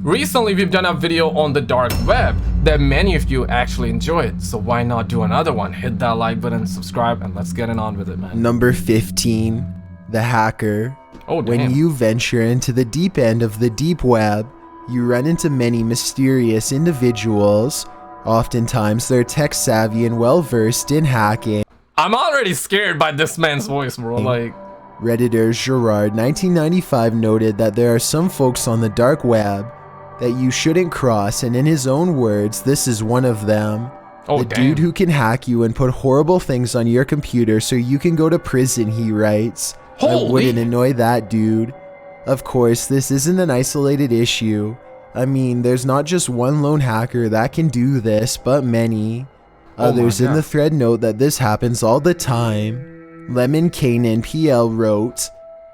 Recently we've done a video on the dark web that many of you actually enjoyed, so why not do another one? Hit that like button, subscribe, and let's get it on with it, man. Number 15, the hacker. Oh, damn. When you venture into the deep end of the deep web, you run into many mysterious individuals. Oftentimes they're tech savvy and well versed in hacking. I'm already scared by this man's voice, bro. Like, Redditor Gerard 1995 noted that there are some folks on the dark web that you shouldn't cross, and in his own words, this is one of them. oh The damn. dude who can hack you and put horrible things on your computer so you can go to prison, he writes. I Holy- wouldn't annoy that dude. Of course, this isn't an isolated issue. I mean, there's not just one lone hacker that can do this, but many. Oh my Others in God. the thread note that this happens all the time. Lemon Kanan PL wrote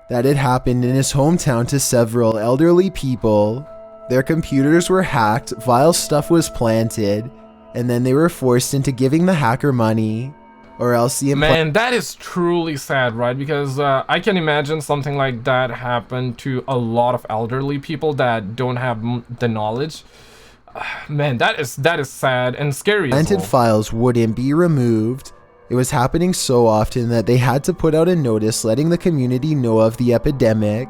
that it happened in his hometown to several elderly people. Their computers were hacked, vile stuff was planted, and then they were forced into giving the hacker money, or else the Man, that is truly sad, right? Because I can imagine something like that happen to a lot of elderly people that don't have the knowledge. Man, that is sad and scary as planted well. files wouldn't be removed. It was happening so often that they had to put out a notice letting the community know of the epidemic,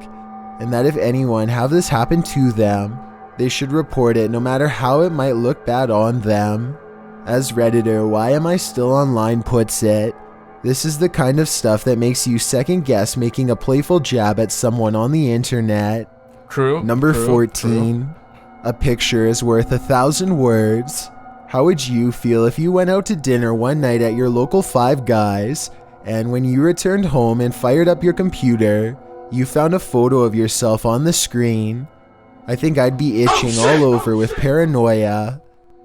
and that if anyone have this happen to them, they should report it no matter how it might look bad on them. As Redditor Why Am I Still Online puts it, this is the kind of stuff that makes you second guess making a playful jab at someone on the internet. True. Number true, 14, true. a picture is worth 1,000 words. How would you feel if you went out to dinner one night at your local Five Guys, and when you returned home and fired up your computer, you found a photo of yourself on the screen? I think I'd be itching all over with paranoia.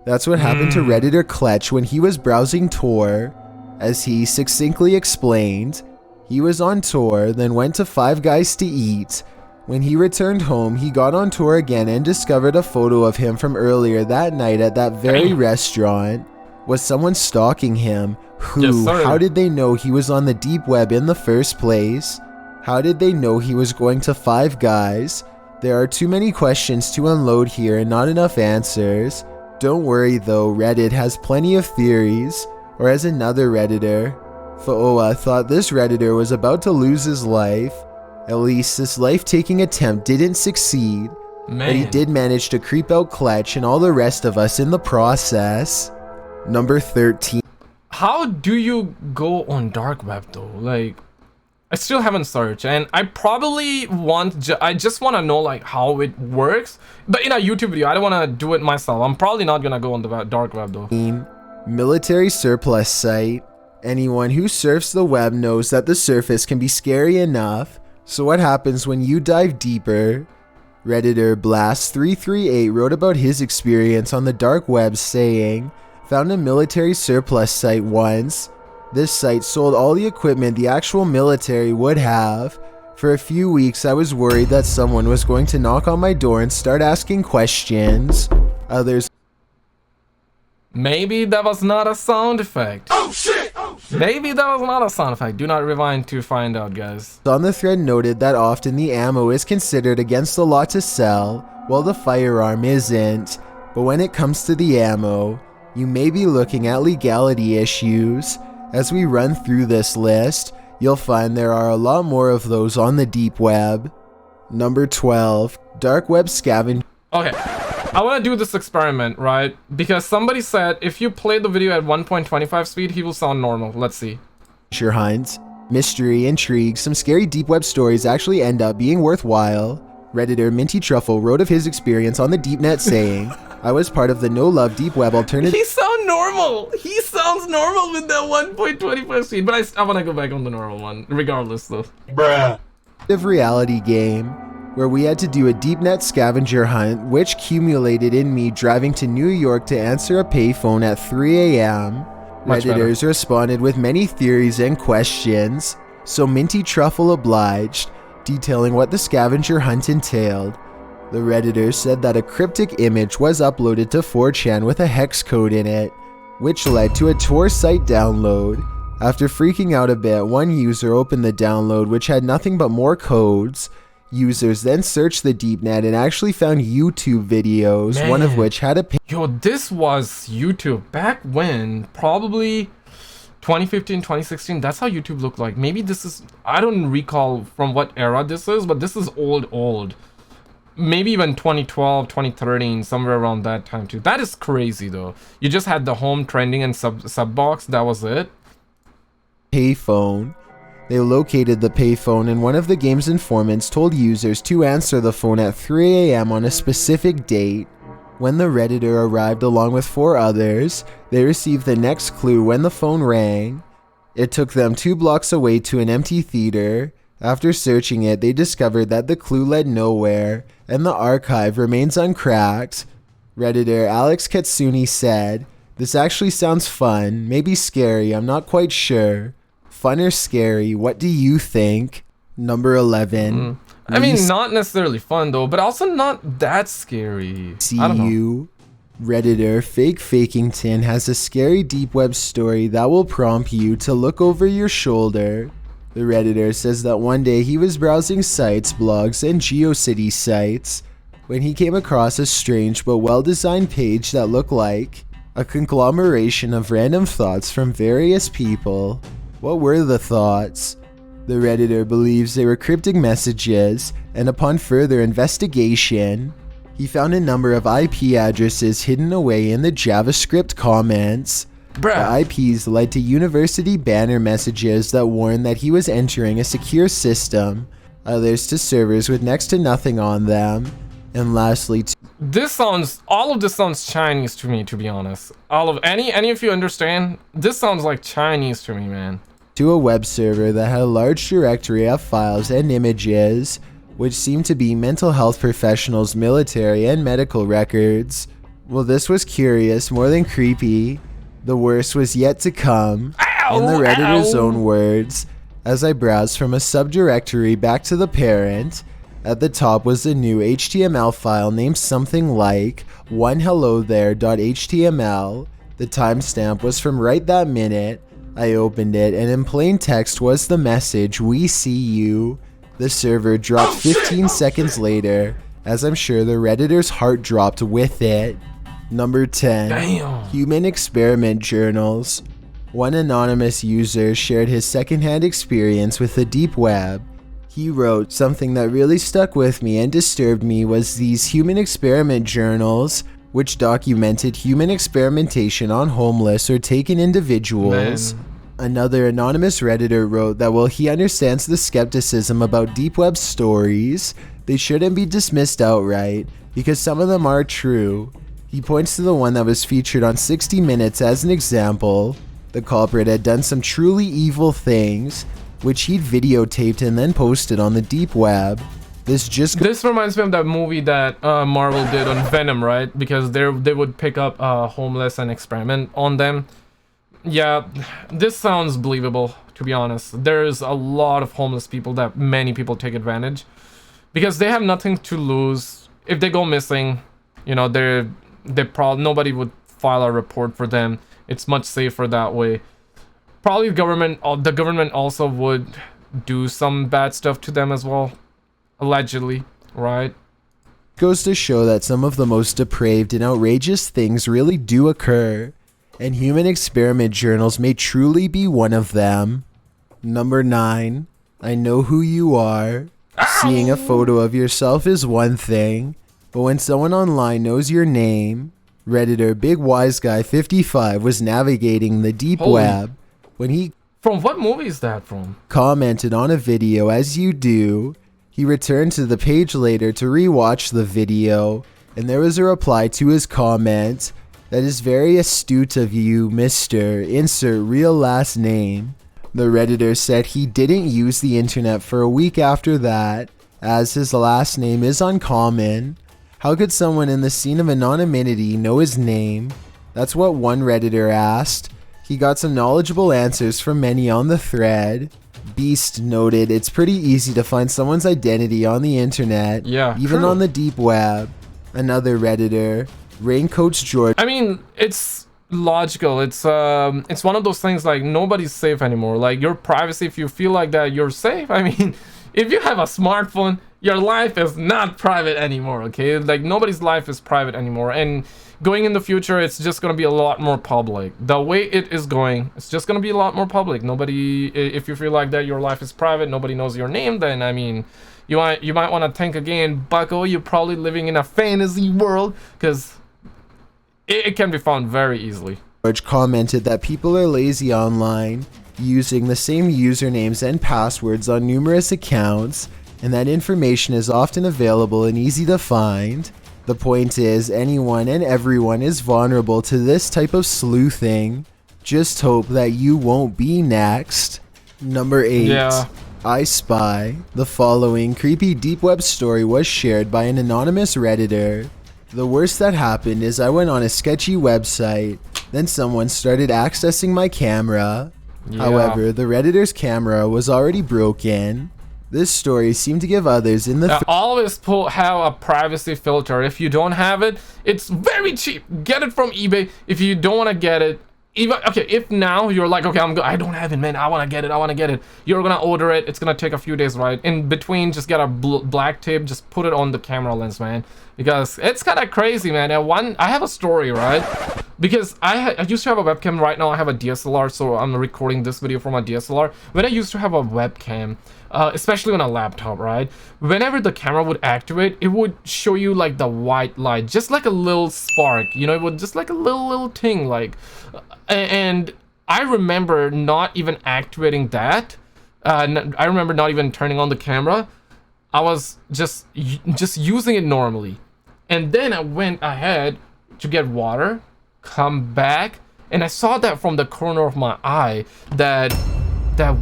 That's what happened to Redditor Kletch when he was browsing Tor. As he succinctly explained, he was on Tor, then went to Five Guys to eat. When he returned home, he got on Tor again and discovered a photo of him from earlier that night at that very restaurant. Was someone stalking him? Who? Yes, sir. How did they know he was on the deep web in the first place? How did they know he was going to Five Guys? There are too many questions to unload here and not enough answers. Don't worry though, Reddit has plenty of theories. Or as another Redditor, Fooa thought this Redditor was about to lose his life. At least this life-taking attempt didn't succeed, but he Man. did manage to creep out Kletch and all the rest of us in the process. Number 13. How do you go on dark web though? Like, I still haven't searched, and I probably I just want to know like how it works, but in a YouTube video. I don't want to do it myself. I'm probably not gonna go on the dark web though. Military surplus site. Anyone who surfs the web knows that the surface can be scary enough. So what happens when you dive deeper? Redditor Blast338 wrote about his experience on the dark web saying, found a military surplus site once. This site sold all the equipment the actual military would have. For a few weeks I was worried that someone was going to knock on my door and start asking questions. Others Maybe that was not a sound effect. Oh shit! Oh shit! Maybe that was not a sound effect. Do not rewind to find out, guys. on the thread noted that often the ammo is considered against the law to sell, while the firearm isn't. But when it comes to the ammo, you may be looking at legality issues. As we run through this list, you'll find there are a lot more of those on the deep web. Number 12, dark web scavenger. Okay, I want to do this experiment, right? Because somebody said if you play the video at 1.25 speed, he will sound normal. Let's see. Hunt, mystery, intrigue, some scary deep web stories actually end up being worthwhile. Redditor Minty Truffle wrote of his experience on the deep net saying, I was part of the no-love deep web alternative He sounds normal. He sounds normal with that 1.25 speed, but I want to go back on the normal one, regardless though. Bruh. reality game where we had to do a deep net scavenger hunt, which culminated in me driving to New York to answer a payphone at 3 a.m. Much better. Redditors responded with many theories and questions, so Minty Truffle obliged, detailing what the scavenger hunt entailed. The Redditors said that a cryptic image was uploaded to 4chan with a hex code in it, which led to a Tor site download. After freaking out a bit, one user opened the download, which had nothing but more codes. Users then searched the deep net and actually found YouTube videos, one of Man. which had a Yo, this was YouTube back when, probably 2015, 2016. That's how YouTube looked like. Maybe this is, I don't recall from what era this is, but this is old. Maybe even 2012, 2013, somewhere around that time too. That is crazy though. You just had the home, trending, and sub box. That was it. payphone. They located the payphone, and one of the game's informants told users to answer the phone at 3 a.m. on a specific date. When the Redditor arrived along with 4 others, they received the next clue when the phone rang. It took them 2 blocks away to an empty theater. After searching it, they discovered that the clue led nowhere, and the archive remains uncracked. Redditor Alex Katsuni said, "This actually sounds fun, maybe scary, I'm not quite sure. Fun or scary, what do you think?" Number 11. I mean, not necessarily fun though, but also not that scary. I don't know. You. Redditor Fake Fakington has a scary deep web story that will prompt you to look over your shoulder. The Redditor says that one day he was browsing sites, blogs, and GeoCity sites when he came across a strange but well-designed page that looked like a conglomeration of random thoughts from various people. What were the thoughts? The Redditor believes they were cryptic messages, and upon further investigation, he found a number of IP addresses hidden away in the JavaScript comments. The IPs led to university banner messages that warned that he was entering a secure system, others to servers with next to nothing on them, and lastly all of this sounds Chinese to me, to be honest. Any of you understand? This sounds like Chinese to me, man. to a web server that had a large directory of files and images, which seemed to be mental health professionals, military, and medical records. Well, this was curious, more than creepy. The worst was yet to come. In the Redditor's own words, as I browsed from a subdirectory back to the parent, at the top was a new HTML file named something like onehellothere.html. The timestamp was from right that minute. I opened it, and in plain text was the message, "We see you." The server dropped 15 seconds later, as I'm sure the Redditor's heart dropped with it. Number 10. Damn. Human experiment journals. One anonymous user shared his secondhand experience with the deep web. He wrote, "Something that really stuck with me and disturbed me was these human experiment journals, which documented human experimentation on homeless or taken individuals." Man. Another anonymous Redditor wrote that while he understands the skepticism about deep web stories, they shouldn't be dismissed outright, because some of them are true. He points to the one that was featured on 60 Minutes as an example. The culprit had done some truly evil things, which he'd videotaped and then posted on the deep web. This reminds me of that movie that Marvel did on Venom, right? Because they would pick up homeless and experiment on them. Yeah, this sounds believable, to be honest. There's a lot of homeless people that many people take advantage because they have nothing to lose. If they go missing, you know, nobody would file a report for them. It's much safer that way. Probably the government also would do some bad stuff to them as well, allegedly, right? goes to show that some of the most depraved and outrageous things really do occur, and human experiment journals may truly be one of them. Number 9. I know who you are. Seeing a photo of yourself is one thing, but when someone online knows your name, Redditor Big Wise Guy 55 was navigating the deep web when he From what movie is that from? commented on a video. As you do, he returned to the page later to rewatch the video, and there was a reply to his comment. That is very astute of you, Mr. Insert real last name. The Redditor said he didn't use the internet for a week after that, as his last name is uncommon. How could someone in the scene of anonymity know his name? That's what one Redditor asked. He got some knowledgeable answers from many on the thread. Beast noted it's pretty easy to find someone's identity on the internet, even true. on the deep web. Another Redditor, Raincoats George. I mean, it's logical. It's one of those things like nobody's safe anymore. Like your privacy, if you feel like that you're safe, I mean, if you have a smartphone, your life is not private anymore, okay? Like, nobody's life is private anymore, and going in the future, it's just gonna be a lot more public. The way it is going, it's just gonna be a lot more public. Nobody, if you feel like that your life is private, nobody knows your name, then I mean, you might want to think again, bucko. You're probably living in a fantasy world, because it can be found very easily. George commented that people are lazy online, using the same usernames and passwords on numerous accounts, and that information is often available and easy to find. The point is, anyone and everyone is vulnerable to this type of sleuthing. Just hope that you won't be next. Number 8. Yeah. I Spy. The following creepy deep web story was shared by an anonymous Redditor. The worst that happened is I went on a sketchy website, then someone started accessing my camera. Yeah. However, the Redditor's camera was already broken. This story seemed to give others in the always have a privacy filter. If you don't have it, it's very cheap. Get it from eBay. If you don't want to get it, even okay, if now you're like, okay, I don't have it, man, I want to get it, you're gonna order it, it's gonna take a few days, right? In between, just get a black tape, just put it on the camera lens, man, because it's kind of crazy, man. And I have a story, right? Because I used to have a webcam. Right now I have a DSLR, so I'm recording this video from a DSLR. When I used to have a webcam, especially on a laptop, right, whenever the camera would activate, it would show you like the white light, just like a little spark, you know, it would just like a little thing, like, and I remember not even activating that. I remember not even turning on the camera. I was just using it normally, and then I went ahead to get water, come back, and I saw that from the corner of my eye that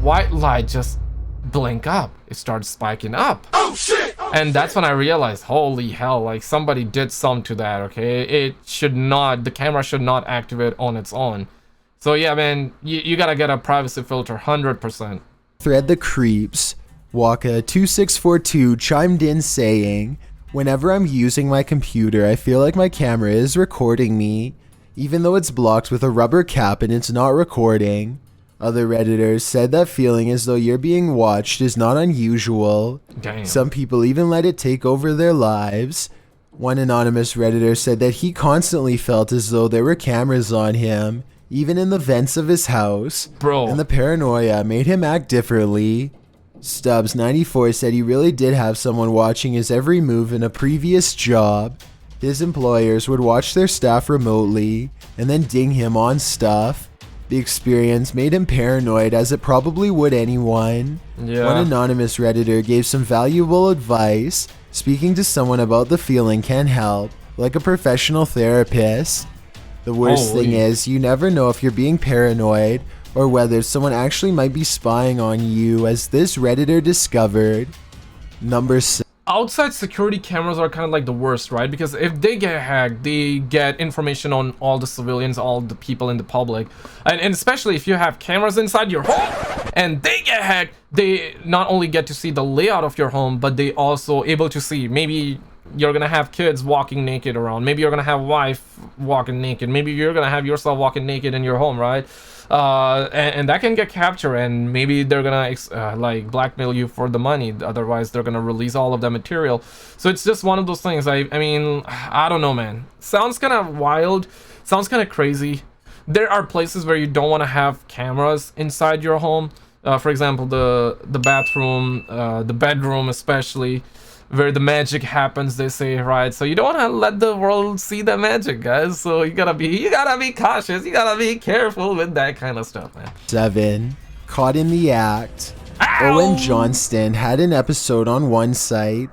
white light just blink up. It started spiking up. Oh shit! And that's when I realized, holy hell, like somebody did something to that, okay? It should not, the camera should not activate on its own. So yeah, man, you gotta get a privacy filter, 100%. Thread the Creeps. Waka2642 chimed in saying, whenever I'm using my computer, I feel like my camera is recording me, even though it's blocked with a rubber cap and it's not recording. Other Redditors said that feeling as though you're being watched is not unusual. Damn. Some people even let it take over their lives. One anonymous Redditor said that he constantly felt as though there were cameras on him, even in the vents of his house. Bro. And the paranoia made him act differently. Stubbs94 said he really did have someone watching his every move in a previous job. His employers would watch their staff remotely and then ding him on stuff. The experience made him paranoid, as it probably would anyone. Yeah. One anonymous Redditor gave some valuable advice. Speaking to someone about the feeling can help, like a professional therapist. The worst thing is, you never know if you're being paranoid or whether someone actually might be spying on you, as this Redditor discovered. Number 6. Outside security cameras are kind of like the worst, right? Because if they get hacked, they get information on all the civilians, all the people in the public, and especially if you have cameras inside your home and they get hacked, they not only get to see the layout of your home, but they also able to see, maybe you're gonna have kids walking naked around, maybe you're gonna have wife walking naked, maybe you're gonna have yourself walking naked in your home, right? And that can get captured, and maybe they're gonna like blackmail you for the money. Otherwise they're gonna release all of that material. So it's just one of those things. I mean, I don't know, man. Sounds kind of wild, sounds kind of crazy. There are places where you don't want to have cameras inside your home, for example the bathroom, the bedroom, especially where the magic happens, they say, right? So you don't want to let the world see the magic, guys. So you gotta be cautious, you gotta be careful with that kind of stuff, man. 7. Caught in the act. Ow! Owen Johnston had an episode on one site,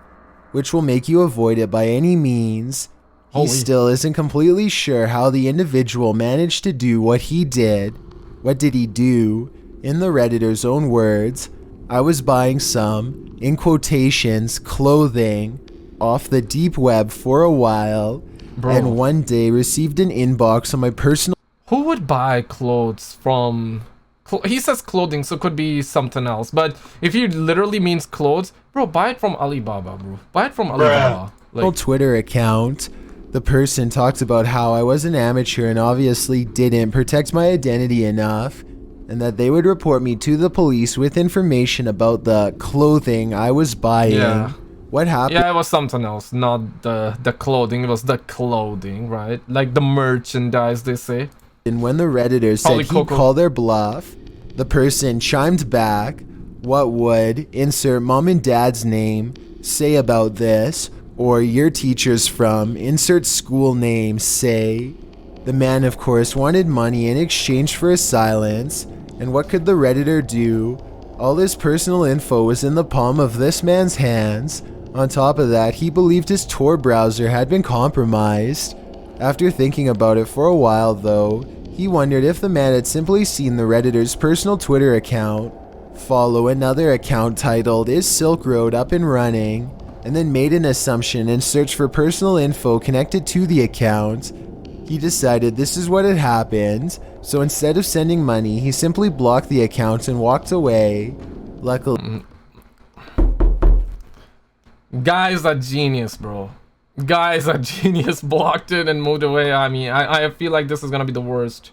which will make you avoid it by any means. He still isn't completely sure how the individual managed to do what he did. What did he do? In the Redditor's own words, I was buying some, in quotations, clothing off the deep web for a while, and one day received an inbox on my personal... Who would buy clothes from... He says clothing, so it could be something else. But if he literally means clothes, bro, buy it from Alibaba, bro. Buy it from Alibaba. Like, Twitter account. The person talked about how I was an amateur and obviously didn't protect my identity enough, and that they would report me to the police with information about the clothing I was buying. Yeah. What happened? Yeah, it was something else, not the clothing. It was the clothing, right? Like the merchandise, they say. And when the Redditors said he'd call their bluff, the person chimed back, what would, insert mom and dad's name, say about this, or your teacher's from, insert school name, say. The man, of course, wanted money in exchange for his silence, and what could the Redditor do? All his personal info was in the palm of this man's hands. On top of that, he believed his Tor browser had been compromised. After thinking about it for a while, though, he wondered if the man had simply seen the Redditor's personal Twitter account, follow another account titled "Is Silk Road Up and Running?" and then made an assumption and searched for personal info connected to the account. He decided this is what had happened, so instead of sending money, he simply blocked the account and walked away. Luckily, Guy's a genius, bro. Guy's a genius. Blocked it and moved away. I mean, I feel like this is gonna be the worst.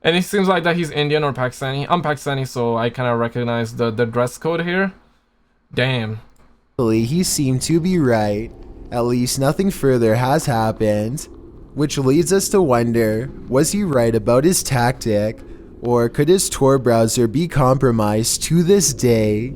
And it seems like that he's Indian or Pakistani. I'm Pakistani, so I kind of recognize the dress code here. Damn. he seemed to be right. At least nothing further has happened. Which leads us to wonder, was he right about his tactic? Or could his Tor browser be compromised to this day?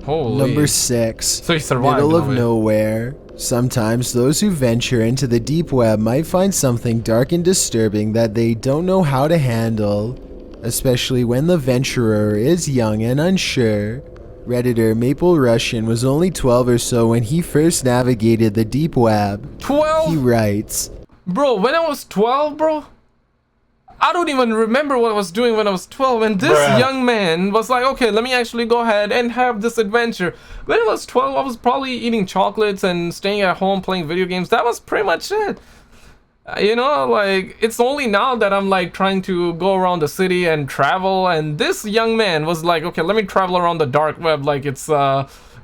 Holy. Number 6. So he survived. Middle of nowhere. Sometimes those who venture into the deep web might find something dark and disturbing that they don't know how to handle, especially when the venturer is young and unsure. Redditor Maple Russian was only 12 or so when he first navigated the deep web. 12? He writes, Bro, when I was 12, bro, I don't even remember what I was doing when I was 12, and this young man was like, okay, let me actually go ahead and have this adventure. When I was 12, I was probably eating chocolates and staying at home playing video games. That was pretty much it. You know, like, it's only now that I'm like trying to go around the city and travel, and this young man was like, okay, let me travel around the dark web like it's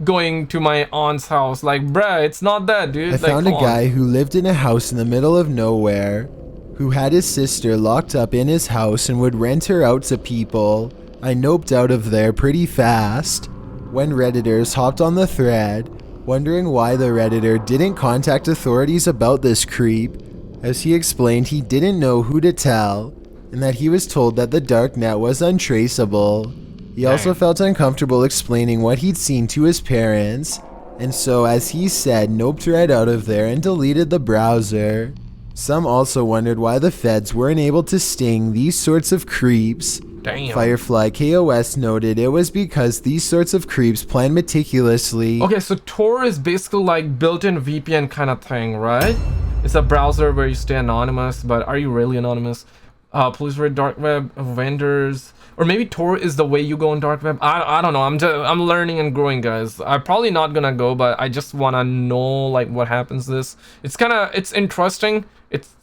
going to my aunt's house. Like, bruh, it's not that, dude. I found a guy who lived in a house in the middle of nowhere, who had his sister locked up in his house and would rent her out to people. I noped out of there pretty fast. When Redditors hopped on the thread, wondering why the Redditor didn't contact authorities about this creep, as he explained he didn't know who to tell, and that he was told that the dark net was untraceable. He also felt uncomfortable explaining what he'd seen to his parents, and so, as he said, noped right out of there and deleted the browser. Some also wondered why the feds weren't able to sting these sorts of creeps. Damn. Firefly KOS noted it was because these sorts of creeps plan meticulously. Okay, so Tor is basically like built-in VPN kind of thing, right? It's a browser where you stay anonymous, but are you really anonymous? Police read dark web, vendors, or maybe Tor is the way you go on dark web. I don't know. I'm learning and growing, guys. I'm probably not gonna go, but I just wanna know like what happens. It's interesting.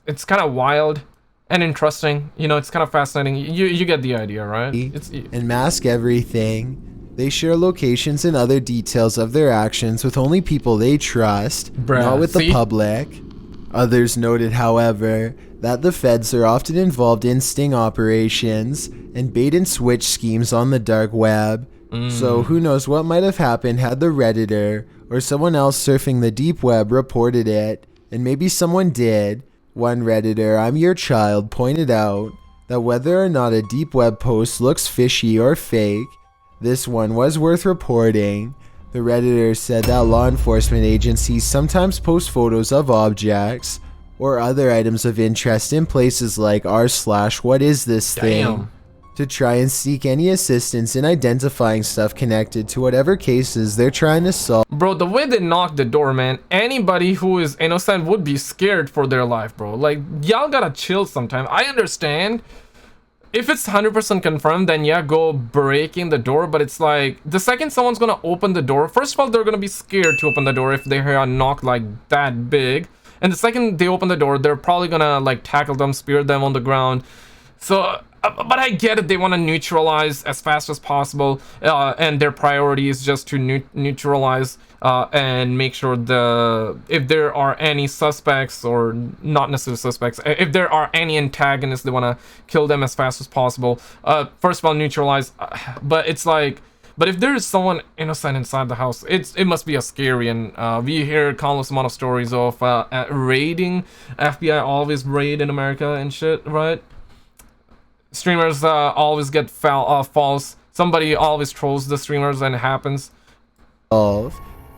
It's kind of wild and interesting. You know, it's kind of fascinating. You get the idea, right? And mask everything. They share locations and other details of their actions with only people they trust, not with the public. Others noted, however, that the feds are often involved in sting operations and bait and switch schemes on the dark web. So who knows what might have happened had the Redditor or someone else surfing the deep web reported it, and maybe someone did. One Redditor, I'm Your Child, pointed out that whether or not a deep web post looks fishy or fake, this one was worth reporting. The Redditor said that law enforcement agencies sometimes post photos of objects or other items of interest in places like r/whatisthis thing to try and seek any assistance in identifying stuff connected to whatever cases they're trying to solve. Bro, the way they knocked the door, man, anybody who is innocent would be scared for their life, bro. Like, y'all gotta chill sometime. I understand. If it's 100% confirmed, then yeah, go breaking the door. But it's like, the second someone's gonna open the door, first of all, they're gonna be scared to open the door if they hear a knock like that big. And the second they open the door, they're probably gonna like tackle them, spear them on the ground. So, but I get it, they want to neutralize as fast as possible, and their priority is just to neutralize and make sure if there are any suspects, or not necessarily suspects, if there are any antagonists, they want to kill them as fast as possible. First of all, neutralize, but it's like, But if there is someone innocent inside the house, it must be a scary. And we hear countless amount of stories of raiding. FBI always raid in America and shit, right? Streamers always get false. Somebody always trolls the streamers, and it happens.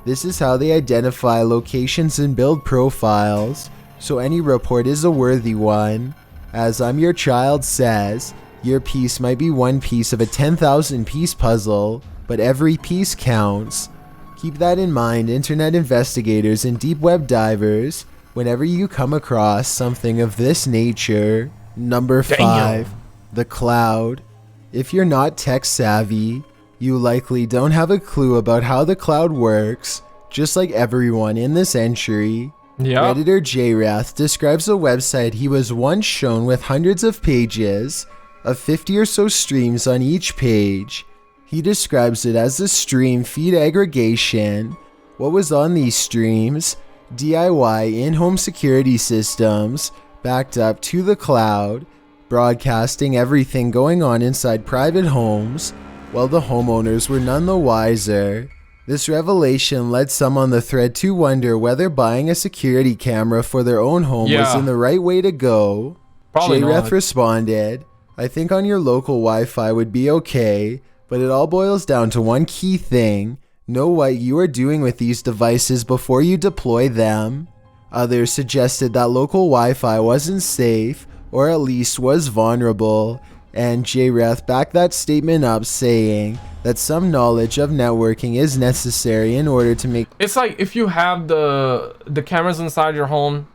This is how they identify locations and build profiles, so any report is a worthy one. As I'm Your Child says, your piece might be one piece of a 10,000 piece puzzle, but every piece counts. Keep that in mind, internet investigators and deep web divers, whenever you come across something of this nature. Number 5, the cloud. If you're not tech savvy, you likely don't have a clue about how the cloud works, just like everyone in this entry. Yeah. Redditor JWrath describes a website he was once shown with hundreds of pages, of 50 or so streams on each page. He describes it as a stream feed aggregation. What was on these streams? DIY in-home security systems, backed up to the cloud, broadcasting everything going on inside private homes, while the homeowners were none the wiser. This revelation led some on the thread to wonder whether buying a security camera for their own home was in the right way to go. JWrath responded, I think on your local Wi-Fi would be okay, but it all boils down to one key thing. Know what you are doing with these devices before you deploy them. Others suggested that local Wi-Fi wasn't safe, or at least was vulnerable, and JWrath backed that statement up, saying that some knowledge of networking is necessary in order to make... It's like if you have the cameras inside your home,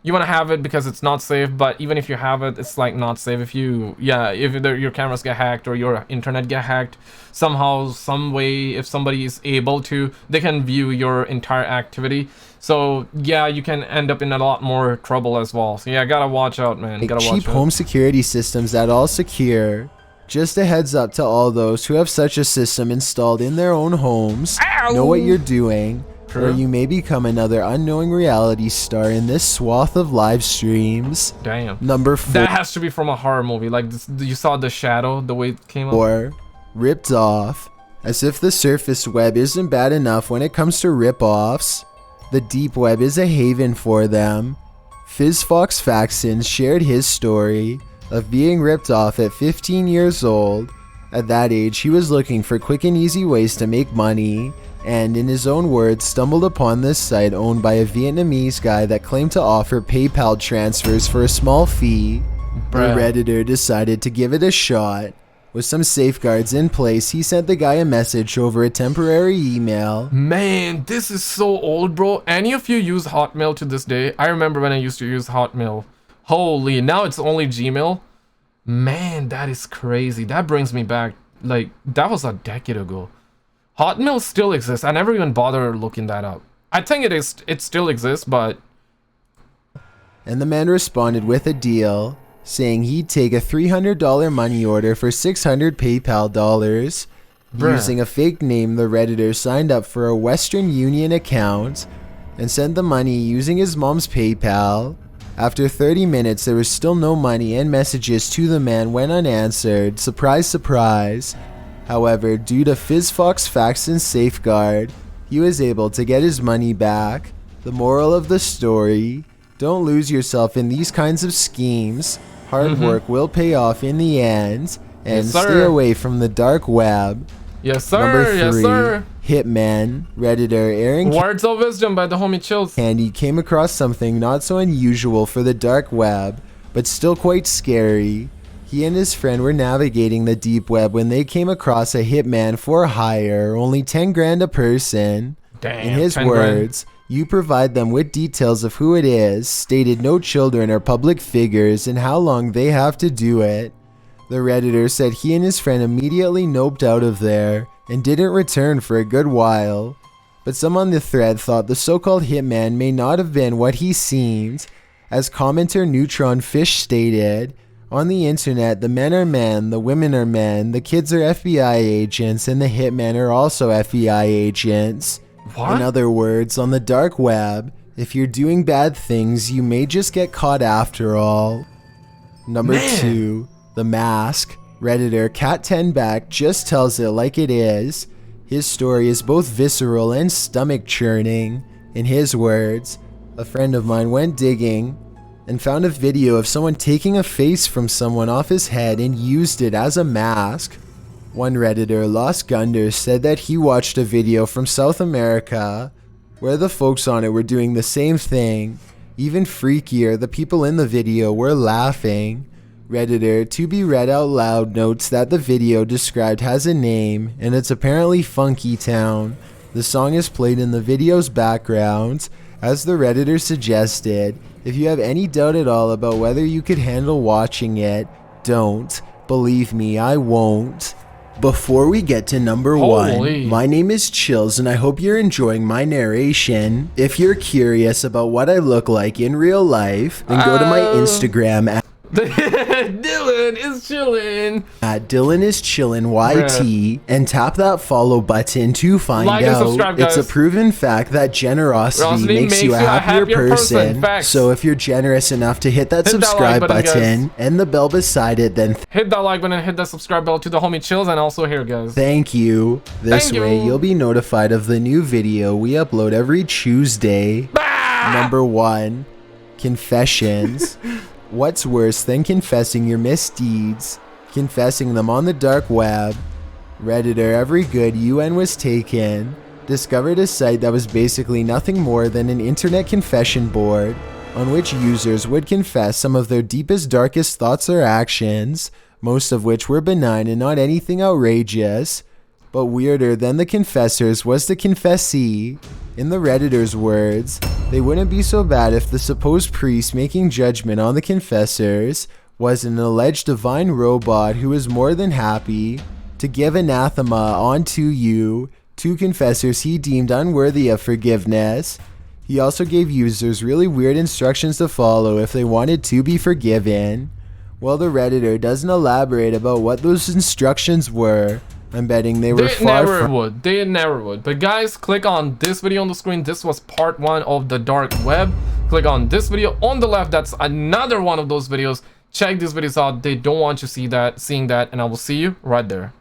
you want to have it because it's not safe, but even if you have it, it's like not safe. If you, if your cameras get hacked or your internet get hacked, somehow, some way, if somebody is able to, they can view your entire activity. So yeah, you can end up in a lot more trouble as well. So yeah, gotta watch out, man. Gotta watch out. Cheap home security systems that all secure. Just a heads up to all those who have such a system installed in their own homes. Ow! Know what you're doing, or you may become another unknowing reality star in this swath of live streams. Damn. Number 4. That has to be from a horror movie. Like this, you saw The Shadow, the way it came up. Or ripped off. As if the surface web isn't bad enough when it comes to rip-offs, the deep web is a haven for them. FizzFox Faxon shared his story of being ripped off at 15 years old. At that age, he was looking for quick and easy ways to make money, and in his own words, stumbled upon this site owned by a Vietnamese guy that claimed to offer PayPal transfers for a small fee. The Redditor decided to give it a shot. With some safeguards in place, he sent the guy a message over a temporary email. Man, this is so old, bro. Any of you use Hotmail to this day? I remember when I used to use Hotmail. Holy, now it's only Gmail. Man, that is crazy. That brings me back. Like, that was a decade ago. Hotmail still exists. I never even bothered looking that up. I think it still exists, but... And the man responded with a deal, saying he'd take a $300 money order for 600 PayPal dollars. Using a fake name, the Redditor signed up for a Western Union account and sent the money using his mom's PayPal. After 30 minutes, there was still no money, and messages to the man went unanswered. Surprise, surprise. However, due to FizzFox Faxon's safeguard, he was able to get his money back. The moral of the story: don't lose yourself in these kinds of schemes. Hard work will pay off in the end, and stay away from the dark web. Yes, sir. Number 3, yes, sir. Hitman. Redditor Aaron Words of wisdom by the homie Chills. Candy came across something not so unusual for the dark web, but still quite scary. He and his friend were navigating the deep web when they came across a hitman for hire, only 10 grand a person. Damn, in his words, you provide them with details of who it is, stated no children or public figures, and how long they have to do it. The Redditor said he and his friend immediately noped out of there and didn't return for a good while. But some on the thread thought the so-called hitman may not have been what he seemed. As commenter Neutron Fish stated, on the internet, the men are men, the women are men, the kids are FBI agents, and the hitmen are also FBI agents. What? In other words, on the dark web, if you're doing bad things, you may just get caught after all. Number 2, the mask. Redditor Cat10back just tells it like it is. His story is both visceral and stomach churning. In his words, a friend of mine went digging and found a video of someone taking a face from someone off his head and used it as a mask. One Redditor, Lost Gunder, said that he watched a video from South America where the folks on it were doing the same thing. Even freakier, the people in the video were laughing. Redditor To Be Read Out Loud notes that the video described has a name, and it's apparently Funky Town. The song is played in the video's background. As the Redditor suggested, if you have any doubt at all about whether you could handle watching it, don't. Believe me, I won't. Before we get to number one, my name is Chills and I hope you're enjoying my narration. If you're curious about what I look like in real life, then go to my Instagram at Dylan is chillin'. At Dylan is chillin' YT and tap that follow button to find out. It's a proven fact that generosity makes you a happier person. So if you're generous enough to hit that subscribe button and the bell beside it, then hit that like button and hit that subscribe bell to the homie Chills and also here, guys. Thank you. This way you'll be notified of the new video we upload every Tuesday. Number one, confessions. What's worse than confessing your misdeeds? Confessing them on the dark web. Redditor Every Good UN Was Taken discovered a site that was basically nothing more than an internet confession board on which users would confess some of their deepest, darkest thoughts or actions, most of which were benign and not anything outrageous. But weirder than the confessors was the confessee. In the Redditor's words, they wouldn't be so bad if the supposed priest making judgment on the confessors was an alleged divine robot who was more than happy to give anathema onto you, two confessors he deemed unworthy of forgiveness. He also gave users really weird instructions to follow if they wanted to be forgiven. Well, the Redditor doesn't elaborate about what those instructions were. I'm betting they were They never would. But guys, click on this video on the screen. This was part 1 of the dark web. Click on this video on the left. That's another one of those videos. Check these videos out. They don't want you seeing that, and I will see you right there.